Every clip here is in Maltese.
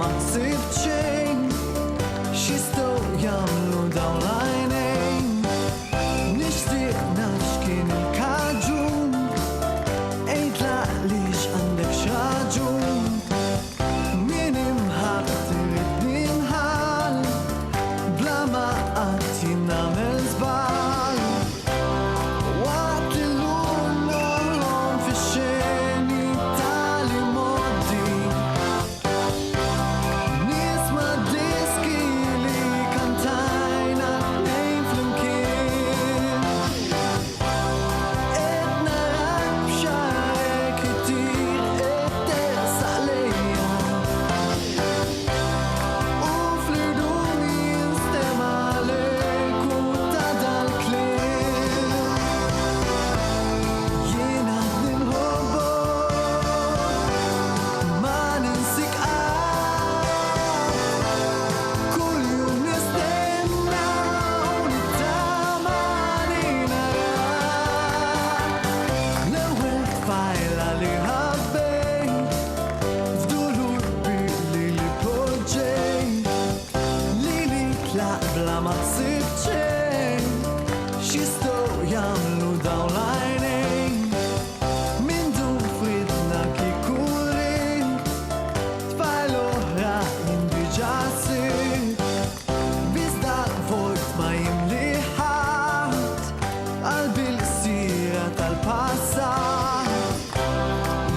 ma ksibt xejn x'jistgħu jagħmlu dawn l-għajnejn. Nixtieq naf x'kien il-kaġun, ejdla għaliex għandek xi raġun. Min imħabb tridni nħall, bla ma qatt jien nagħmel żball. Waqt li llum noħlom fix-xeni tal-immoddi, nisma' diski li kantajna tnejn flimkien. Qed narak b'xarek ittir qed tersaq lejja, u fl-irduni jinstema' l-eku ta' dal-kliem. Jiena ninħobbok, ma ninsik kull jum nistenna u nittama li narak. L-ewwel tfajla li ħabbejt, f'dulur kbir li poġġejt, li tlaq bla ma ksibt xejn, x'jistgħu jagħmlu dawn l-għajnejn. Min dum fridna kieku rint, tfajl oħra jien diġà sirt, biżda vojt ma jimli ħadd, qalbi l-sira tal-passat.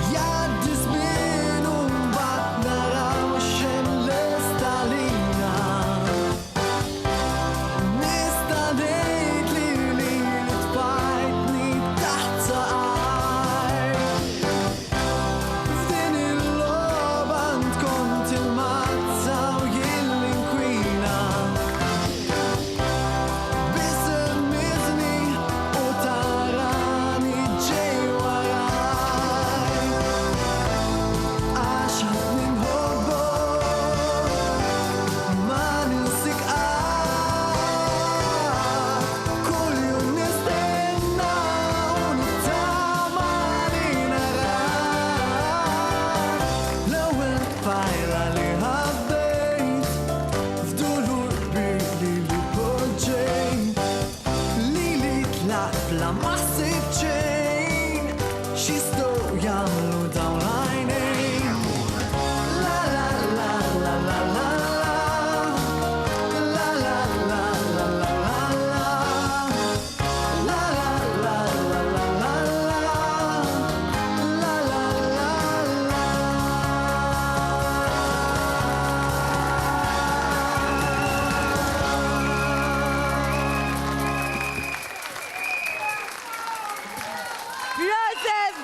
Jgħaddi żmien u mbagħad naraw x'hemm lesta lina. Nista' ngħid li tfajtni taħt saqaj. F'din il-logħba int kont il-mazza u jien l-inkwina. Biss immiżni u tarani ġej waraj. Għax ħadd ninħobbok, ma ninsik kull jum nistenna u nittama li narak. L-ewwel tfajla li ħabbejt, f'dulur kbir li poġġejt, li tlaq bla ma ksibt xejn, x'jistgħu jagħmlu dawn l-għajnejn. La la la la la la la la la la la la la la la la la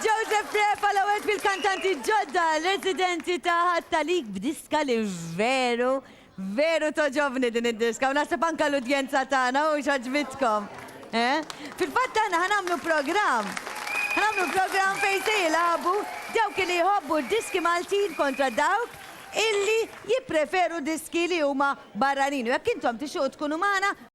Joseph Prefa l-ewwel fil-kantanti ġodda residenti ta' ħattalik b'diska li veru toġobni din id-diska u nasib anka l-udjenza tagħna u x'aġbitkom. Fil-fatt aħna ħanamlu programm fejn se jilagħbu dawk li jħobbu d-diski Maltin kontra dawk illi jippreferu diski li huma barranin. U jekk intom tixuq tkunu magħna